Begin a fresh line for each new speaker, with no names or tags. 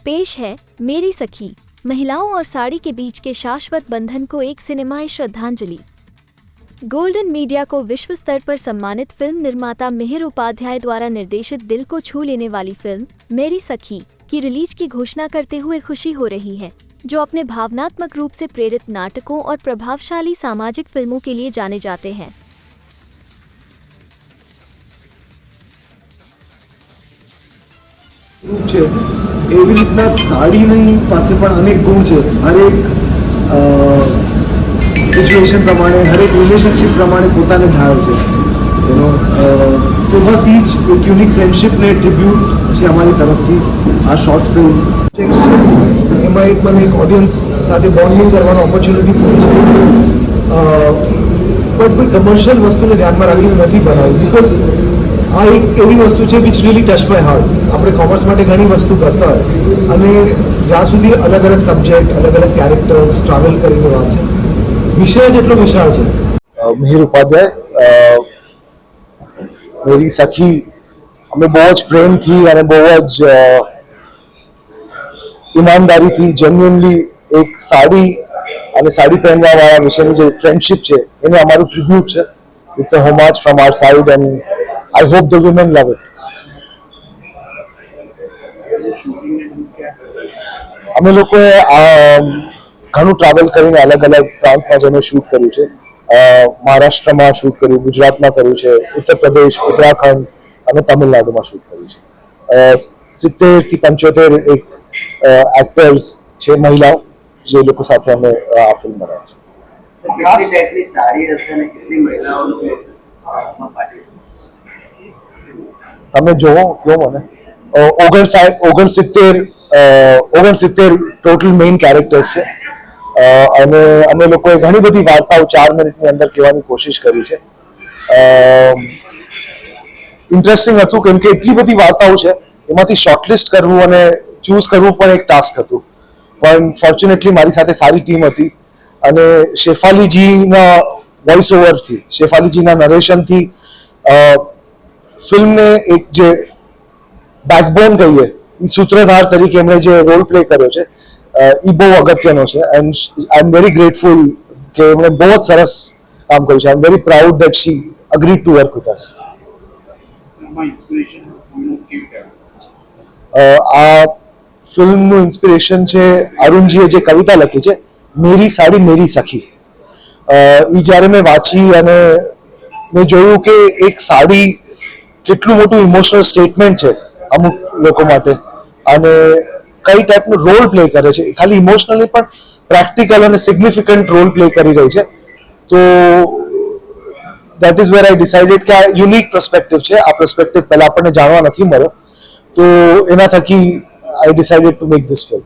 पेश है मेरी सखी, महिलाओं और साड़ी के बीच के शाश्वत बंधन को एक सिनेमाई श्रद्धांजलि। गोल्डन मीडिया को विश्व स्तर पर सम्मानित फिल्म निर्माता मिहिर उपाध्याय द्वारा निर्देशित दिल को छू लेने वाली फिल्म मेरी सखी की रिलीज की घोषणा करते हुए खुशी हो रही है, जो अपने भावनात्मक रूप से प्रेरित नाटकों और प्रभावशाली सामाजिक फिल्मों के लिए जाने जाते हैं।
એવી રીતના સાડીની પાસે પણ અનેક ગુણ છે. હરેક સિચ્યુએશન પ્રમાણે, હરેક રિલેશનશિપ પ્રમાણે પોતાને ઢાળે છે. તો બસ એ જ એક યુનિક ફ્રેન્ડશિપને ટ્રિબ્યુટ છે અમારી તરફથી આ શોર્ટ ફિલ્મ. એમાં મને એક ઓડિયન્સ સાથે બોન્ડિંગ કરવાનો ઓપોર્ચ્યુનિટી મળી છે. બટ કોઈ કમર્શિયલ વસ્તુને ધ્યાનમાં રાખીને નથી બનાવ્યું, બિકોઝ આ એક એવી વસ્તુ છે which really touch my heart. આપણે કોમર્સ માટે ઘણી વસ્તુ કરતા હોય અને જ્યાં સુધી અલગ અલગ સબ્જેક્ટ, અલગ અલગ કેરેક્ટર્સ ટ્રાવેલ કરીને વાત છે, વિષય જેટલો વિશાળ છે.
મિહિર ઉપાધ્યાય, મેરી સખી અમે બહુ જ પ્રેમથી અને બહુ જ ઈમાનદારીથી જેન્યુઅનલી એક સાડી અને સાડી પહેરવાવાળા વિશેની જે ફ્રેન્ડશિપ છે એને અમારું ટ્રિબ્યુટ છે. It's a homage from our side and I hope the women love it. અમે લોકોએ ઘણું ટ્રાવેલ કરીને અલગ અલગ પ્રાંતમાં જઈને શૂટ કર્યું છે. મહારાષ્ટ્રમાં શૂટ કર્યું, ગુજરાતમાં કર્યું છે, ઉત્તર પ્રદેશ, ઉત્તરાખંડ અને તમિલનાડુમાં શૂટ કર્યું છે. 70 થી 75 એક એક્ટર્સ છે, મહિલાઓ, જે લોકો સાથે અમે આ ફિલ્મ બનાવી છે.
કેટલી ટાઈપની સાડી હશે અને કેટલી મહિલાઓનું પાર્ટિસિપેટ?
તમે જોવો મને 69 ટોટલ મેઇન કેરેક્ટર્સ છે અને અમે લોકોએ ઘણી બધી વાર્તાઓ 4 મિનિટની અંદર કહેવાની કોશિશ કરી છે. ઇન્ટરેસ્ટિંગ હતું કેમ કે એટલી બધી વાર્તાઓ છે, એમાંથી શોર્ટલિસ્ટ કરવું અને ચૂઝ કરવું પણ એક ટાસ્ક હતું. પણ ફોર્ચ્યુનેટલી મારી સાથે સારી ટીમ હતી અને શેફાલીજીના વોઇસ ઓવરથી, શેફાલીજીના નરેશનથી ફિલ્મને એક જે બેકબોન કહીએ, એ સૂત્રધાર તરીકે એમણે જે રોલ પ્લે કર્યો છે એ બહુ અગત્યનો છે. And I am very grateful કે એમણે બહુ જ સરસ કામ કર્યું છે. I am very proud that she agreed to work with us. આ ફિલ્મનું ઇન્સ્પિરેશન છે અરુણજીએ જે કવિતા લખી છે, મેરી સાડી મેરી સખી. એ જ્યારે મેં વાંચી અને મેં જોયું કે એક સાડી કેટલું મોટું ઇમોશનલ સ્ટેટમેન્ટ છે અમુક લોકો માટે અને કઈ ટાઈપનો રોલ પ્લે કરે છે, ખાલી ઇમોશનલી પણ પ્રેક્ટિકલ અને સિગ્નિફિકન્ટ રોલ પ્લે કરી રહી છે. તો that is wear I decided કે આ યુનિક પર્સપેક્ટિવ છે. આ પર્સપેક્ટિવ પહેલા આપણને જાણવા નથી મળ્યો, તો એના થકી આઈ decided to make this film.